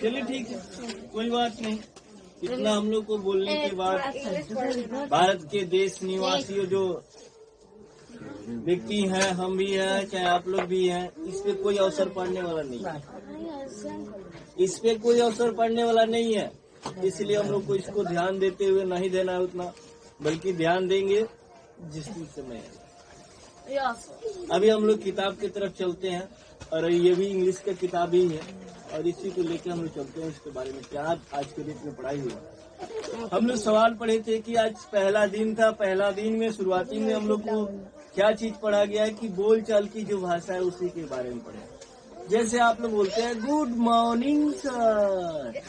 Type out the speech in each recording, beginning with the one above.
चलिए ठीक है, कोई बात नहीं। इतना हम लोग को बोलने के बाद भारत के देश निवासी जो व्यक्ति हैं, हम भी हैं चाहे आप लोग भी हैं, इस पे कोई अवसर पड़ने वाला नहीं है। इस पे कोई अवसर पड़ने वाला नहीं है, इसलिए हम लोग को इसको ध्यान देते हुए नहीं देना है उतना, बल्कि ध्यान देंगे जिस समय। अभी हम लोग किताब की तरफ चलते हैं, और ये भी इंग्लिश का किताब ही है, और इसी को लेकर हम लोग चलते हैं। इसके बारे में क्या आज के डेट में पढ़ाई हुआ। हम लोग सवाल पढ़े थे कि आज पहला दिन था, पहला दिन में शुरुआती में हम लोग को क्या चीज पढ़ा गया है कि बोलचाल की जो भाषा है उसी के बारे में पढ़े। जैसे आप लोग बोलते हैं गुड मॉर्निंग सर,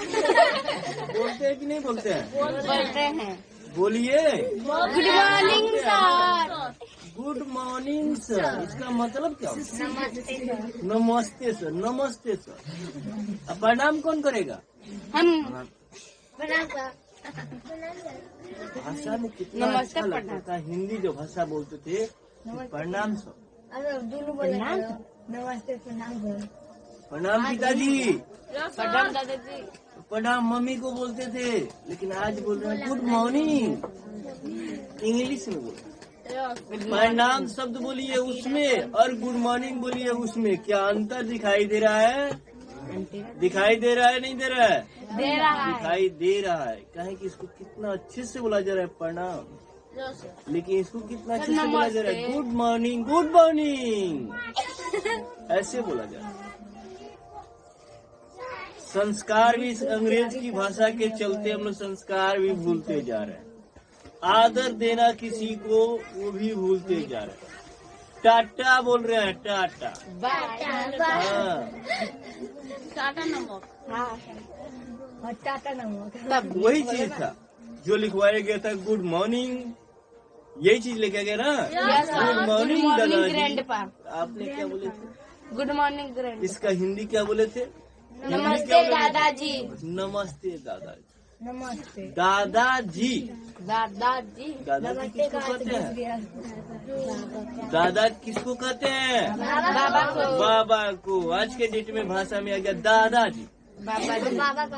बोलते हैं कि नहीं बोलते हैं? बोलते हैं। बोलिए good morning sir. Good morning sir, इसका मतलब क्या होता है? नमस्ते सर। नमस्ते सर। अब प्रणाम कौन करेगा? हम। भाषा में कितना अच्छा लगता था। हिंदी जो भाषा बोलते थे, प्रणाम सर, नमस्ते, प्रणाम पिताजी, प्रणाम दादाजी, प्रणाम मम्मी को बोलते थे, लेकिन आज बोल रहे हैं गुड मॉर्निंग। इंग्लिश में बोल, प्रणाम शब्द बोलिए उसमें और गुड मॉर्निंग बोलिए उसमें, क्या अंतर दिखाई दे रहा है? दिखाई दे रहा है नहीं दे रहा है? दे रहा है। दिखाई दे रहा है। कहे कि इसको कितना अच्छे से बोला जा रहा है प्रणाम, लेकिन इसको कितना अच्छे से बोला जा रहा है गुड मॉर्निंग। गुड मॉर्निंग ऐसे बोला जा रहा है। संस्कार भी अंग्रेज की भाषा के चलते हम लोग संस्कार भी भूलते जा रहे हैं। आदर देना किसी को वो भी भूलते जा रहे हैं। टाटा बोल रहे हैं, टाटा। हाँ, टाटा नमक। टाटा नमक। तब वही चीज था जो लिखवाया गया था गुड मॉर्निंग, यही चीज लेके गया ना। गुड मॉर्निंग दादाजी। ग्रैंडपा। आपने क्या बोले थे? Good morning grand. इसका हिंदी क्या बोले थे? नमस्ते दादाजी। नमस्ते दादाजी। नमस्ते दादाजी। दादाजी। दादाजी किसको कहते हैं? दादा किसको कहते हैं? बाबा को। बाबा को। आज के डेट में भाषा में आ गया दादाजी। बाबा जी।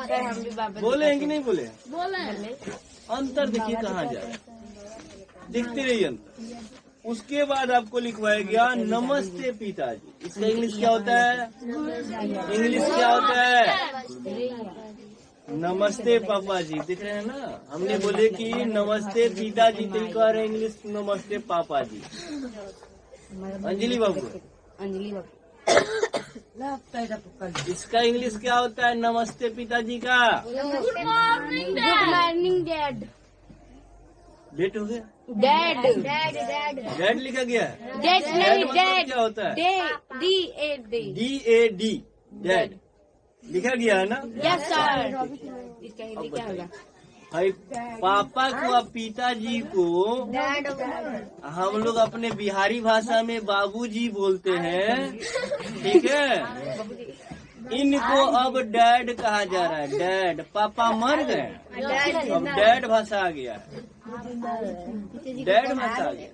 सर हम भी बाबा बोले हैं कि नहीं बोले? बोले। अंतर देखिए कहाँ जा रहा है, दिखते रहिए अंतर। उसके बाद आपको लिखवाया गया नमस्ते पिताजी। इसका इंग्लिश क्या होता है? इंग्लिश क्या होता है? नमस्ते पापा जी। दिख रहे हैं ना, हमने बोले कि नमस्ते पिताजी, तो कह रहे इंग्लिश नमस्ते पापा जी। अंजलि बाबू, अंजलि बाबू। इसका इंग्लिश क्या होता है नमस्ते पिताजी का? Good morning dad. डेट हो गया? डैड। डैड लिखा गया है। डैड नहीं, मतलब डैड क्या होता है? DAD। डैड लिखा गया है ना। Yes sir. इसका हिंदी क्या होगा? भाई पापा को और पिताजी को हम लोग अपने बिहारी भाषा में बाबूजी बोलते हैं, ठीक है। इनको अब डैड कहा जा रहा है। डैड, पापा मर गए, अब डैड भाषा आ गया है। डैड भाषा आ गया।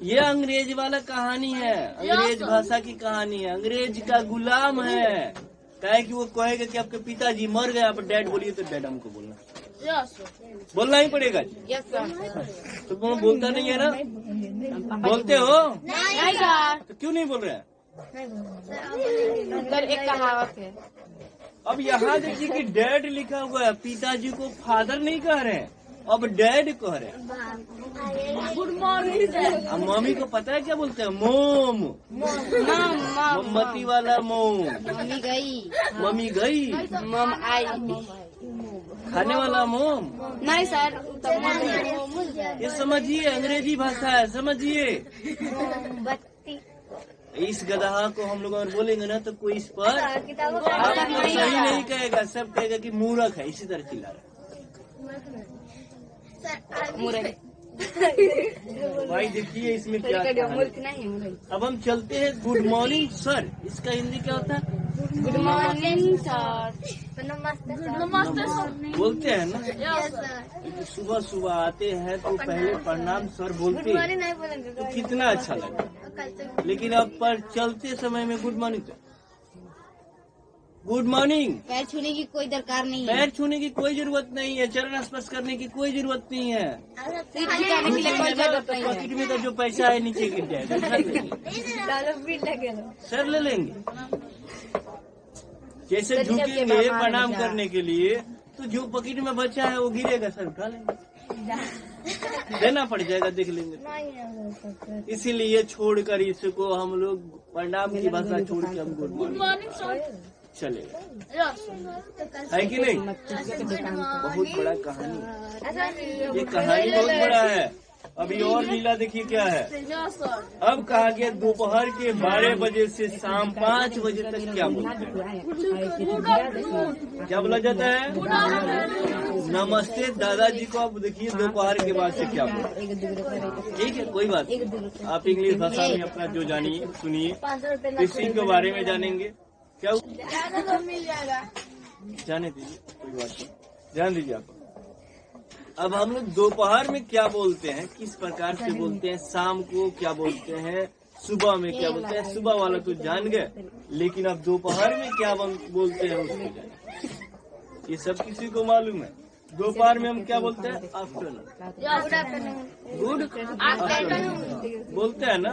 ये अंग्रेज वाला कहानी है, अंग्रेज भाषा की कहानी है। अंग्रेज का गुलाम है। क्या कि वो कहेगा कि आपके पिताजी मर गए, आप डैड बोलिए तो डैड हमको बोलना बोलना ही पड़ेगा। Yes sir. तो तुम बोलता नहीं है ना? बोलते हो? नहीं सर। तो क्यों नहीं बोल रहे हैं? सर एक कहावत है। अब यहाँ देखिए कि डैड लिखा हुआ है, पिताजी को फादर नहीं कह रहे हैं, अब डैड कह रहे हैं। Good morning. अब मम्मी को पता है क्या बोलते हैं? मोम। मोमबत्ती वाला मोम। मम्मी गई। मम्मी गई। मम आई। खाने वाला मोम। नहीं सर। ये समझिए, अंग्रेजी भाषा है, समझिए। इस गधा को हम लोग अगर बोलेंगे ना तो कोई इस पर आपको सही नहीं कहेगा, सब कहेगा कि मूर्ख है, इसी तरह चिल्ला रहा मुरई। भाई देखिए इसमें क्या है। मूर्ख नहीं मुरई। अब हम चलते हैं गुड मॉर्निंग सर। इसका हिंदी क्या होता है? Good morning sir. नमस्ते बोलते हैं ना। सुबह सुबह आते हैं तो पहले प्रणाम सर बोलते हैं, नहीं बोलेंगे तो कितना अच्छा लगता है। लेकिन अब पर चलते समय में good morning sir, good morning. पैर छूने की कोई दरकार नहीं है। पैर छूने की कोई जरूरत नहीं है, चरण स्पर्श करने की कोई जरूरत नहीं है। सिर झुकाने के लिए कोई जरूरत नहीं है। पॉकेट में का जो पैसा है नीचे गिर जाएगा, सर ले लेंगे। जैसे झुकेंगे प्रणाम करने के लिए, तो जो पॉकेट में बचा है वो गिरेगा, सर उठा लेंगे, देना पड़ जाएगा, देख लेंगे। इसीलिए छोड़कर इसको हम लोग प्रणाम की भाषा छोड़ के हम गुड मॉर्निंग चलेगा, है कि नहीं। बहुत बड़ा कहानी है, ये कहानी बहुत बड़ा है। अभी और लीला देखिए क्या है। अब कहा गया दोपहर के 12 बजे से शाम 5 बजे तक क्या बोलते हैं, क्या बोला जाता है, नमस्ते दादाजी को। अब देखिए दोपहर के बाद से क्या बोलते हैं, ठीक है, कोई बात नहीं। आप इंग्लिश भाषा में अपना जो जानिए सुनिए, इसी के बारे में जानेंगे। क्या मिल जाएगा, जाने दीजिए, कोई बात नहीं, ध्यान दीजिए आप। अब हम लोग दोपहर में क्या बोलते हैं, किस प्रकार से बोलते हैं, शाम को क्या बोलते हैं, सुबह में क्या बोलते हैं। सुबह वाला तो जान गए, लेकिन अब दोपहर में क्या बोलते हैं उसको जाने, ये सब किसी को मालूम है। दोपहर में हम क्या बोलते हैं, आफ्टरनून, गुड आफ्टरनून बोलते हैं ना,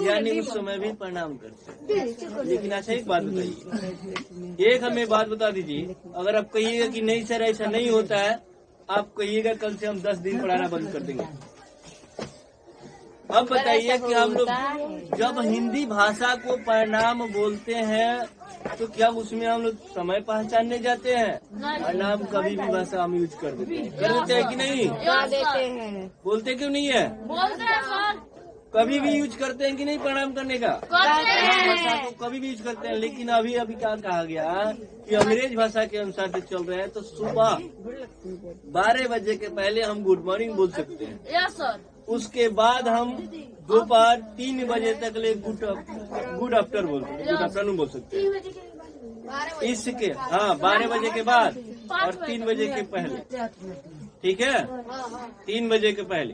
यानी उस समय भी प्रणाम करते हैं। लेकिन अच्छा एक बात बताइए, एक हमें बात बता दीजिए, अगर आप कहिएगा कि नहीं सर ऐसा नहीं होता है, आप कहिएगा कल से हम 10 दिन पढ़ाना बंद कर देंगे। अब बताइए कि हम लोग जब हिंदी भाषा को प्रणाम बोलते हैं तो क्या उसमें हम लोग समय पहचानने जाते हैं? प्रणाम कभी भी भाषा हम यूज कर देते हैं कि नहीं? देते हैं। बोलते क्यों नहीं है? बोलते हैं सर। कभी भी यूज करते हैं कि नहीं प्रणाम करने का? भाषा को कभी भी यूज करते हैं। लेकिन अभी क्या कहा गया कि अंग्रेज भाषा के अनुसार से चल रहे हैं, तो सुबह 12 बजे के पहले हम गुड मॉर्निंग बोल सकते हैं। Yes sir. उसके बाद हम दोपहर 3 बजे तक ले गुड आफ्टर बोल सकते, गुड आफ्टरनून बोल सकते हैं। इसके 12 बजे के बाद और 3 बजे के पहले, ठीक है, 3 बजे के पहले।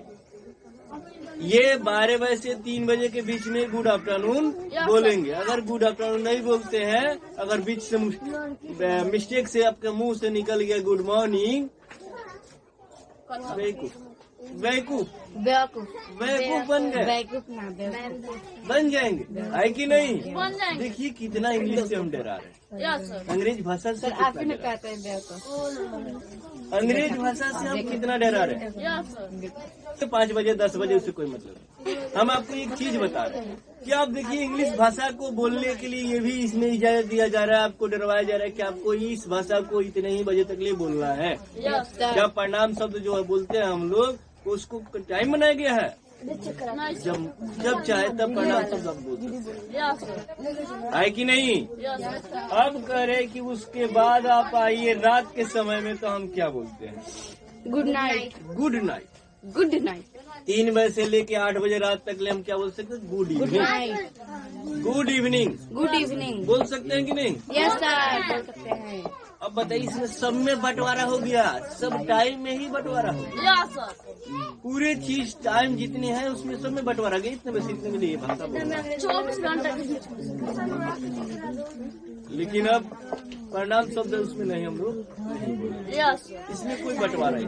ये 12 बजे से 3 बजे के बीच में गुड आफ्टरनून बोलेंगे। अगर गुड आफ्टरनून नहीं बोलते हैं, अगर बीच से मिस्टेक से आपके मुंह से निकल गया गुड मॉर्निंग, बेवकूफ बन गए, बन जाएंगे, है कि नहीं? देखिए कितना इंग्लिश से हम डरा रहे हैं, अंग्रेज भाषा से आप ही कहते हैं अंग्रेज भाषा से हम कितना डरा रहे हैं। 5 बजे 10 बजे उससे कोई मतलब नहीं। हम आपको एक चीज बता रहे हैं कि आप देखिए इंग्लिश भाषा को बोलने के लिए ये भी इसमें इजाजत दिया जा रहा है, आपको डरवाया जा रहा है कि आपको इस भाषा को इतने ही बजे तक लिए बोलना है। जब प्रणाम शब्द जो है बोलते हैं हम लोग, उसको टाइम बनाया गया है, जब चाहे तब प्रणाम शब्द आप बोल सकते हैं, है कि नहीं? अब कह रहे कि उसके बाद आप आइए रात के समय में, तो हम क्या बोलते हैं? Good night. Good night. Good night. 3 बजे से लेके 8 बजे रात तक ले हम क्या बोल सकते हैं? Good evening. Good evening. Good evening बोल सकते हैं कि नहीं? यस सर, बोल सकते हैं। अब बताइए, इसमें सब में बंटवारा हो गया, सब टाइम में ही बंटवारा हो गया। Yes sir. पूरे चीज टाइम जितने हैं उसमें सब में बंटवारा गया। इतने बजे इतने में नहीं भाषा बोलना। 24 घंटे। लेकिन अब प्रणाम शब्द उसमें नहीं, हम लोग यस, इसमें कोई बंटवारा नहीं।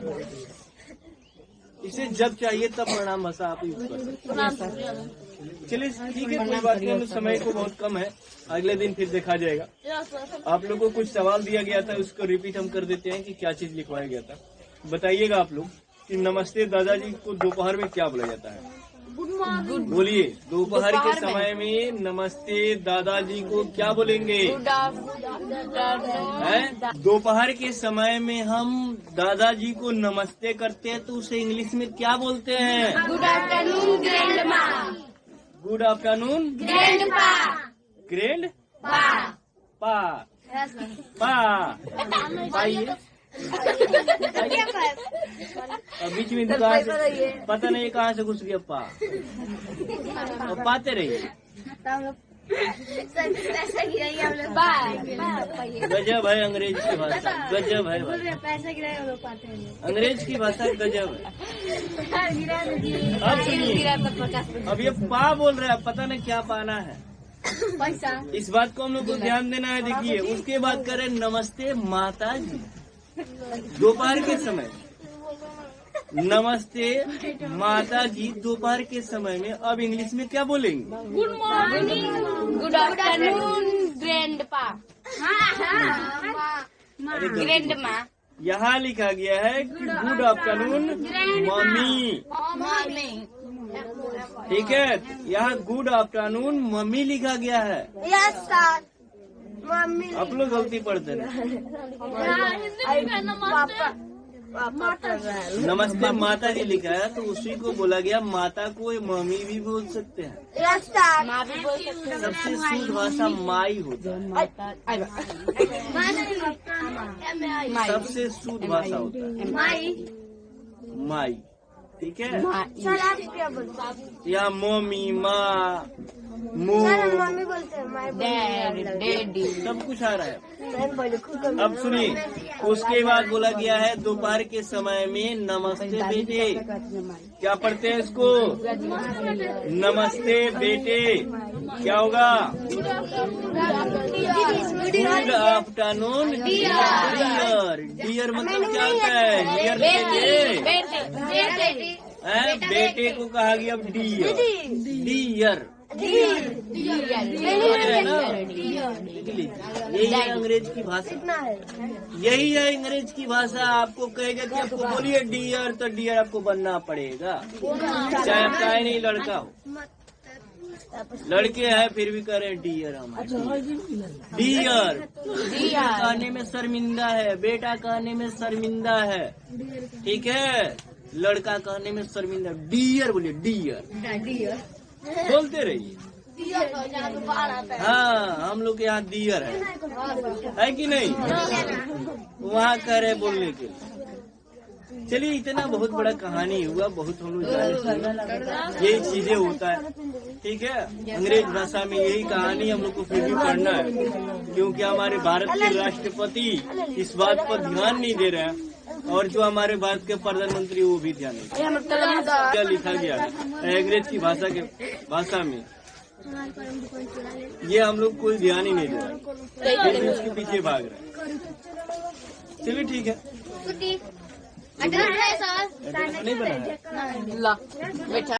इसे जब चाहिए तब प्रणाम भाषा आप यूज कर सकते हैं। चलिए ठीक है, कोई बात नहीं, हम लोग समय को बहुत कम है, अगले दिन फिर देखा जाएगा। आप लोगों को कुछ सवाल दिया गया था, उसको रिपीट हम कर देते हैं कि क्या चीज लिखवाया गया था। बताइएगा आप लोग कि नमस्ते दादाजी को दोपहर में क्या बोला जाता है? बोलिए, दोपहर के समय में नमस्ते दादाजी को क्या बोलेंगे? दोपहर के समय में हम दादाजी को नमस्ते करते हैं तो उसे इंग्लिश में क्या बोलते हैं? Good afternoon grandma. Good afternoon grandpa. Grand पा पाइए। बीच में दुकान से पता नहीं कहाँ से घुस गया पा, और पाते रहिए। पैसा गिराइए आप लोग। गजब है अंग्रेज की भाषा, गजब है भाई। पैसा गिराए वो लोग पाते हैं। अंग्रेज की भाषा गजब है। गिरा दीजिए। अब सुनिए, अब ये पा बोल रहे हैं, पता नहीं क्या पाना है। पैसा। इस बात को हम लोग को ध्यान देना है। देखिए, उसके बाद करें नमस्ते माता जी, दोपहर के समय। नमस्ते माता जी दोपहर के समय में। अब इंग्लिश में क्या बोलेंगे? Good morning, good afternoon, grandpa, grandma, यहाँ लिखा गया है गुड आफ्टरनून मम्मी, ठीक है। यहाँ गुड आफ्टरनून मम्मी लिखा गया है। Yes sir. मम्मी। आप लोग गलती पढ़ते हैं। नमस्ते माता जी लिखा है, तो उसी को बोला गया माता को मम्मी भी बोल सकते हैं। Yes sir. माँ भी बोल सकते हैं। सबसे शुद्ध भाषा माई होता है, सबसे शुद्ध भाषा होता है माई, ठीक है। सर आप क्या बोलते हैं? यहाँ मम्मी, माँ, मो, सर मम्मी बोलते हैं। डैडी, सब कुछ आ रहा है। अब सुनिए, उसके बाद बोला गया है दोपहर के समय में नमस्ते बेटे। क्या पढ़ते हैं इसको? नमस्ते बेटे। क्या होगा? Good afternoon dear. डियर मतलब क्या होता है? डियर बेटे को कहा गया डियर, डियर। यही है अंग्रेज की भाषा, यही है अंग्रेज की भाषा। आपको कहेगा कि आपको बोलिए डियर, तो डियर आपको बनना पड़ेगा, चाहे आपका है नहीं लड़का हो। लड़के हैं फिर भी करें डियर। हम डियर कहने में शर्मिंदा है, बेटा कहने में शर्मिंदा है, ठीक है। लड़का कहने में शर्मिंदा, डियर बोलिए, डियर बोलते रहिए। हाँ, हम लोग के यहाँ डियर है कि नहीं? वहाँ कह रहे बोलने के लिए। चलिए, इतना बहुत बड़ा कहानी हुआ, बहुत हम लोग जाने, यही चीजें होता है, ठीक है। अंग्रेज भाषा में यही कहानी हम लोग को फिर भी पढ़ना है, क्योंकि हमारे भारत के राष्ट्रपति इस बात पर ध्यान नहीं दे रहे हैं, और जो हमारे भारत के प्रधानमंत्री वो भी ध्यान नहीं दे रहे। क्या लिखा गया है अंग्रेज की भाषा में, ये हम लोग कोई ध्यान ही नहीं दे रहा, उसके पीछे भाग रहे हैं। चलिए ठीक है, नहीं बना है।